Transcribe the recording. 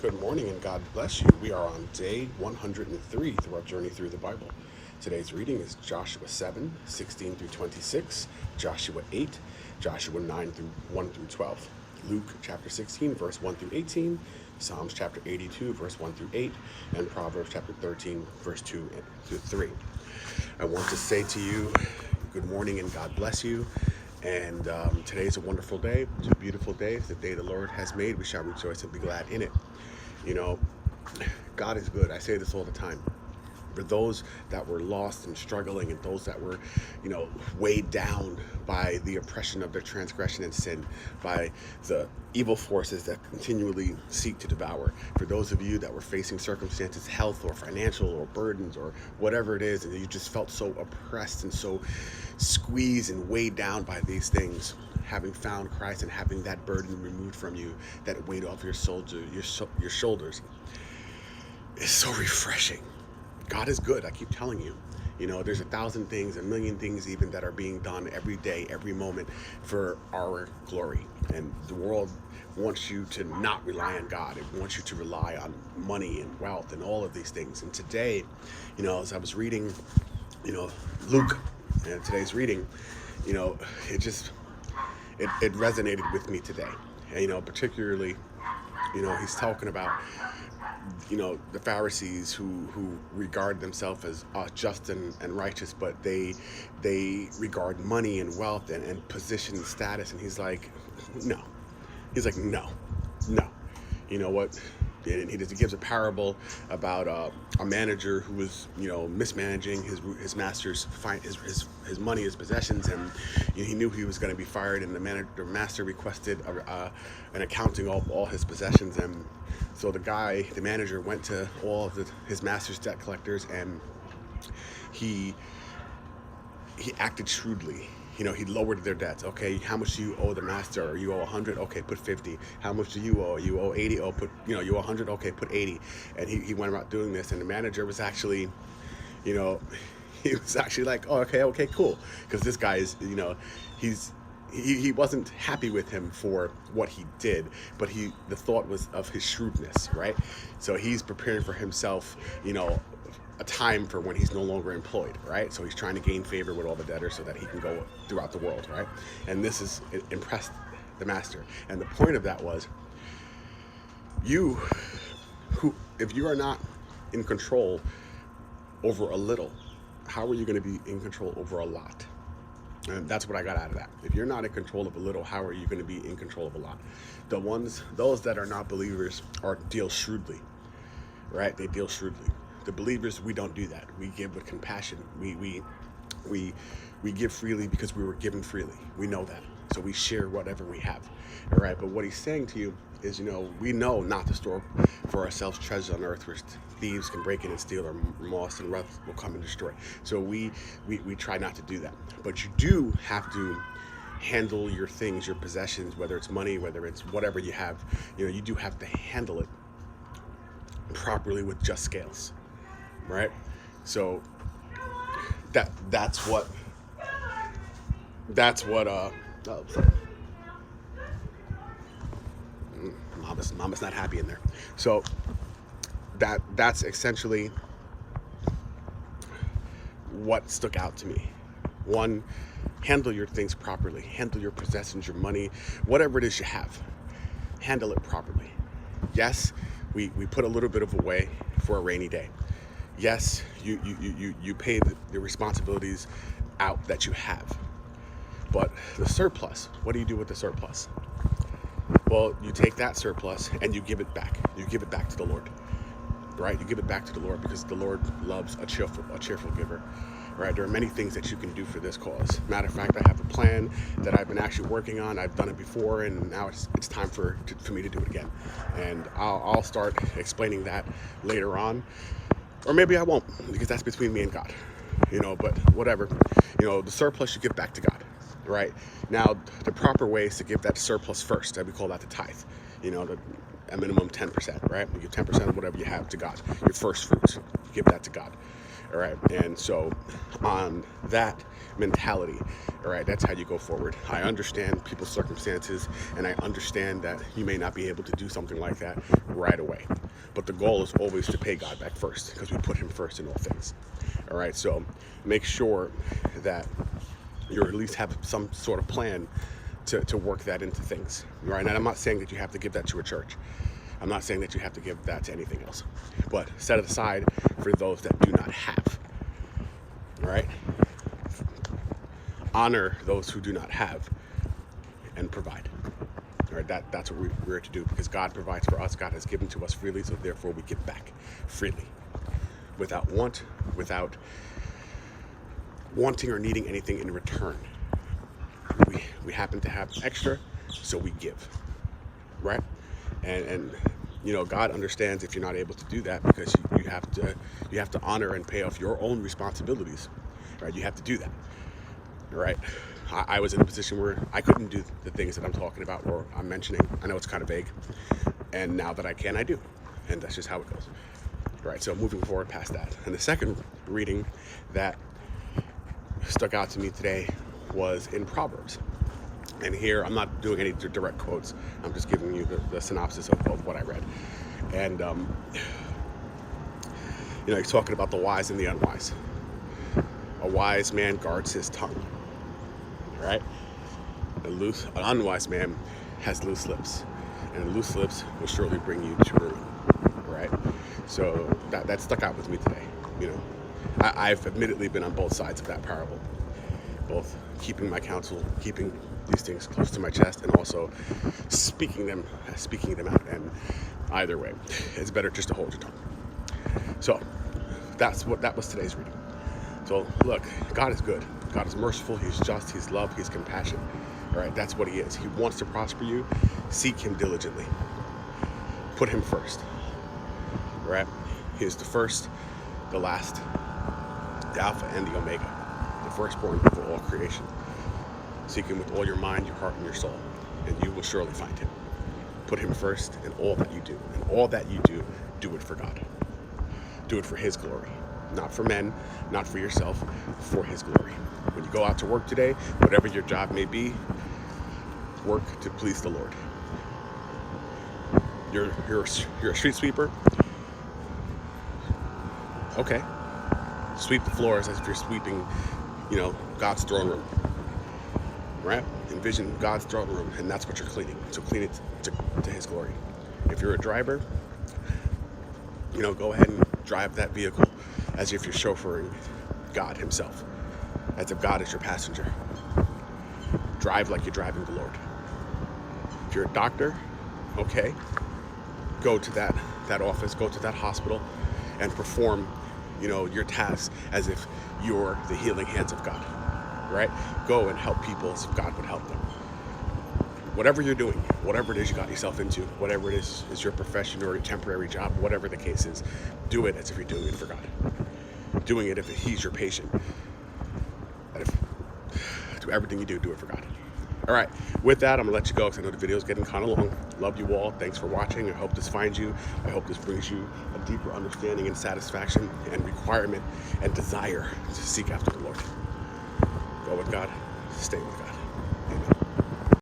Good morning and God bless you. We are on day 103 through our journey through the Bible. Today's reading is Joshua 7, 16 through 26, Joshua 8, Joshua 9 through 1 through 12, Luke chapter 16, verse 1 through 18, Psalms chapter 82, verse 1 through 8, and Proverbs chapter 13, verse 2 through 3. I want to say to you, good morning and God bless you. And today's a wonderful day. It's a beautiful day. It's the day the Lord has made. We shall rejoice and be glad in it. You know, God is good. I say this all the time. For those that were lost and struggling, and those that were, weighed down by the oppression of their transgression and sin, by the evil forces that continually seek to devour. For those of you that were facing circumstances, health or financial or burdens or whatever it is, and you just felt so oppressed and so squeezed and weighed down by these things, having found Christ and having that burden removed from you, that weight off your shoulders, is so refreshing. God is good. I keep telling you. There's 1,000 things, 1,000,000 things even that are being done every day, every moment for our glory. And the world wants you to not rely on God. It wants you to rely on money and wealth and all of these things. And today, as I was reading, Luke and today's reading, it resonated with me today. And, particularly, he's talking about the Pharisees who regard themselves as just and righteous, but they regard money and wealth and position and status. And he's like, no. You know what? And he gives a parable about a manager who was, mismanaging his master's his money, his possessions, and he knew he was going to be fired. And the master requested an accounting of all his possessions, and so the manager went to all of his master's debt collectors, and he acted shrewdly. He lowered their debts. Okay, how much do you owe the master? You owe 100? Okay, put 50. How much do you owe? You owe 80? Oh, you owe 100? Okay, put 80. And he went about doing this, and the manager was actually, he was actually like, oh, okay, cool. Because this guy is, he wasn't happy with him for what he did, but the thought was of his shrewdness, right? So he's preparing for himself, a time for when he's no longer employed, right? So he's trying to gain favor with all the debtors so that he can go throughout the world, right? And this impressed the master. And the point of that was, if you are not in control over a little, how are you going to be in control over a lot? And that's what I got out of that. If you're not in control of a little, how are you going to be in control of a lot? Those that are not believers deal shrewdly, right? They deal shrewdly. The believers, we don't do that. We give with compassion. We give freely because we were given freely. We know that. So we share whatever we have. All right. But what he's saying to you is, we know not to store for ourselves treasures on earth where thieves can break in and steal, or moss and rust will come and destroy. So we try not to do that. But you do have to handle your things, your possessions, whether it's money, whether it's whatever you have. You do have to handle it properly with just scales. Right? So that's what mama's not happy in there. So that's essentially what stuck out to me. One, handle your things properly. Handle your possessions, your money, whatever it is you have. Handle it properly. Yes, we put a little bit of away for a rainy day. Yes, you pay the responsibilities out that you have. But the surplus, what do you do with the surplus? Well, you take that surplus and you give it back. You give it back to the Lord, right? You give it back to the Lord because the Lord loves a cheerful giver, right? There are many things that you can do for this cause. Matter of fact, I have a plan that I've been actually working on. I've done it before, and now it's time for me to do it again. And I'll start explaining that later on. Or maybe I won't, because that's between me and God, but whatever. The surplus you give back to God, right? Now, the proper way is to give that surplus first, and we call that the tithe, a minimum 10%, right? You give 10% of whatever you have to God, your first fruits, you give that to God, All right. And so on that mentality, all right, that's how you go forward. I understand people's circumstances, and I understand that you may not be able to do something like that right away. But the goal is always to pay God back first, because we put him first in all things. All right. So make sure that you at least have some sort of plan to work that into things. All right. And I'm not saying that you have to give that to a church. I'm not saying that you have to give that to anything else, but set it aside for those that do not have. All right. Honor those who do not have and provide. All right. That's what we're to do, because God provides for us. God has given to us freely, so therefore we give back freely, without want, without wanting or needing anything in return. We happen to have extra, so we give, right? And you know, God understands if you're not able to do that, because you have to honor and pay off your own responsibilities, right? You have to do that, right? I was in a position where I couldn't do the things that I'm talking about or I'm mentioning. I know it's kind of vague, and now that I can, I do, and that's just how it goes, right? So moving forward past that, and the second reading that stuck out to me today was in Proverbs. And here, I'm not doing any direct quotes. I'm just giving you the synopsis of what I read. And, you know, he's talking about the wise and the unwise. A wise man guards his tongue, right? An unwise man has loose lips. And loose lips will surely bring you to ruin, right? So that stuck out with me today. You know, I've admittedly been on both sides of that parable. Both keeping my counsel, keeping these things close to my chest, and also speaking them out. And either way, it's better just to hold your tongue. So that was today's reading. So look, God is good. God is merciful. He's just. He's love. He's compassion. All right, that's what he is. He wants to prosper you. Seek him diligently. Put him first. All right, he is the first, the last, the Alpha and the Omega, the firstborn over all creation. Seek him with all your mind, your heart, and your soul, and you will surely find him. Put him first in all that you do. And all that you do, do it for God. Do it for his glory. Not for men, not for yourself, for his glory. When you go out to work today, whatever your job may be, work to please the Lord. You're a street sweeper? Okay. Sweep the floors as if you're sweeping, you know, God's throne room. Right? Envision God's throne room, and that's what you're cleaning. So clean it to his glory. If you're a driver, you know, go ahead and drive that vehicle as if you're chauffeuring God himself, as if God is your passenger. Drive like you're driving the Lord. If you're a doctor, okay, go to that office, go to that hospital, and perform, you know, your tasks as if you're the healing hands of God. Right? Go and help people as if God would help them. Whatever you're doing, whatever it is you got yourself into, whatever it is your profession or your temporary job, whatever the case is, do it as if you're doing it for God. Doing it if he's your patient. And do everything you do it for God. All right, with that, I'm gonna let you go because I know the video is getting kind of long. Love you all. Thanks for watching. I hope this finds you. I hope this brings you a deeper understanding and satisfaction and requirement and desire to seek after the Lord. Go with God, stay with God.